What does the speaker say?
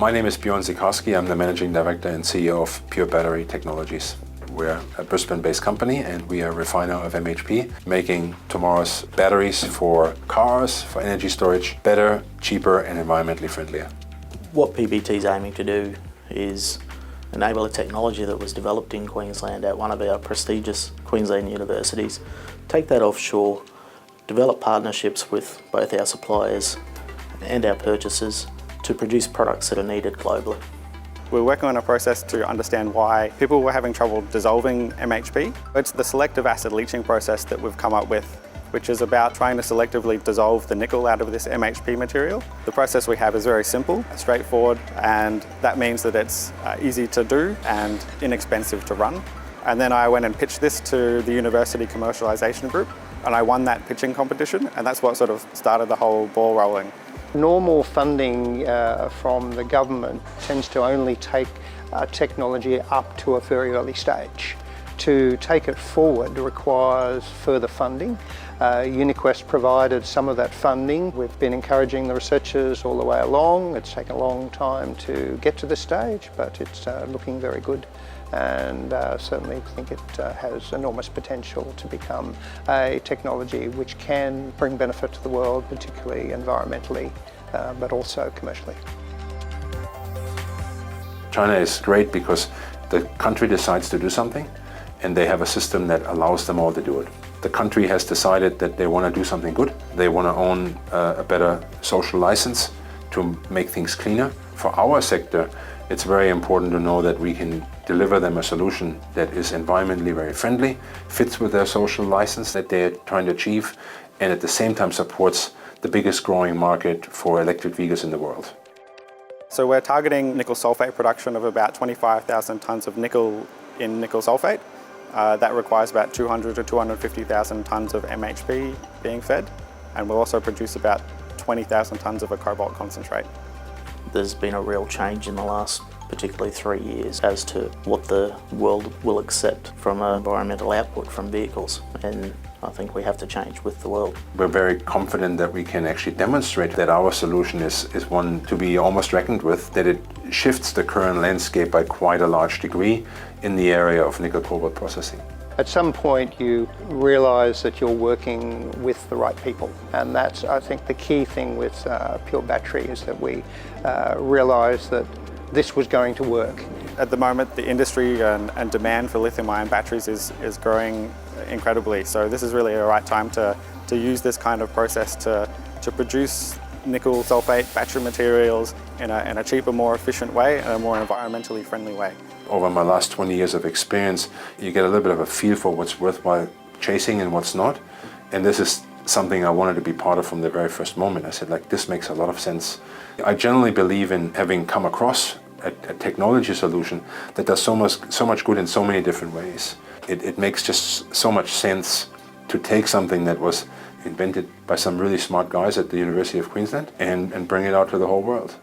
My name is Bjorn Sikorski. I'm the Managing Director and CEO of Pure Battery Technologies. We're a Brisbane-based company and we are a refiner of MHP, making tomorrow's batteries for cars, for energy storage, better, cheaper and environmentally friendlier. What PBT is aiming to do is enable a technology that was developed in Queensland at one of our prestigious Queensland universities, take that offshore, develop partnerships with both our suppliers and our purchasers to produce products that are needed globally. We're working on a process to understand why people were having trouble dissolving MHP. It's the selective acid leaching process that we've come up with, which is about trying to selectively dissolve the nickel out of this MHP material. The process we have is very simple, straightforward, and that means that it's easy to do and inexpensive to run. And then I went and pitched this to the University Commercialisation Group, and I won that pitching competition, and that's what sort of started the whole ball rolling. Normal funding from the government tends to only take technology up to a very early stage. To take it forward requires further funding. UniQuest provided some of that funding. We've been encouraging the researchers all the way along. It's taken a long time to get to this stage, but it's looking very good. And certainly think it has enormous potential to become a technology which can bring benefit to the world, particularly environmentally, but also commercially. China is great because the country decides to do something and they have a system that allows them all to do it. The country has decided that they want to do something good. They want to own a better social license to make things cleaner. For our sector, it's very important to know that we can deliver them a solution that is environmentally very friendly, fits with their social license that they're trying to achieve, and at the same time supports the biggest growing market for electric vehicles in the world. So we're targeting nickel sulfate production of about 25,000 tonnes of nickel in nickel sulfate. That requires about 200 to 250,000 tonnes of MHP being fed, and we'll also produce about 20,000 tonnes of a cobalt concentrate. There's been a real change in the last particularly 3 years as to what the world will accept from environmental output from vehicles, and I think we have to change with the world. We're very confident that we can actually demonstrate that our solution is one to be almost reckoned with, that it shifts the current landscape by quite a large degree in the area of nickel cobalt processing. At some point you realise that you're working with the right people, and that's, I think, the key thing with Pure Battery is that we realised that this was going to work. At the moment, the industry and demand for lithium ion batteries is growing incredibly, so this is really the right time to use this kind of process to produce nickel sulfate battery materials in a cheaper, more efficient way and a more environmentally friendly way. Over my last 20 years of experience, you get a little bit of a feel for what's worthwhile chasing and what's not. And this is something I wanted to be part of from the very first moment. I said, this makes a lot of sense. I generally believe in having come across a technology solution that does so much good in so many different ways. It makes just so much sense to take something that was invented by some really smart guys at the University of Queensland and bring it out to the whole world.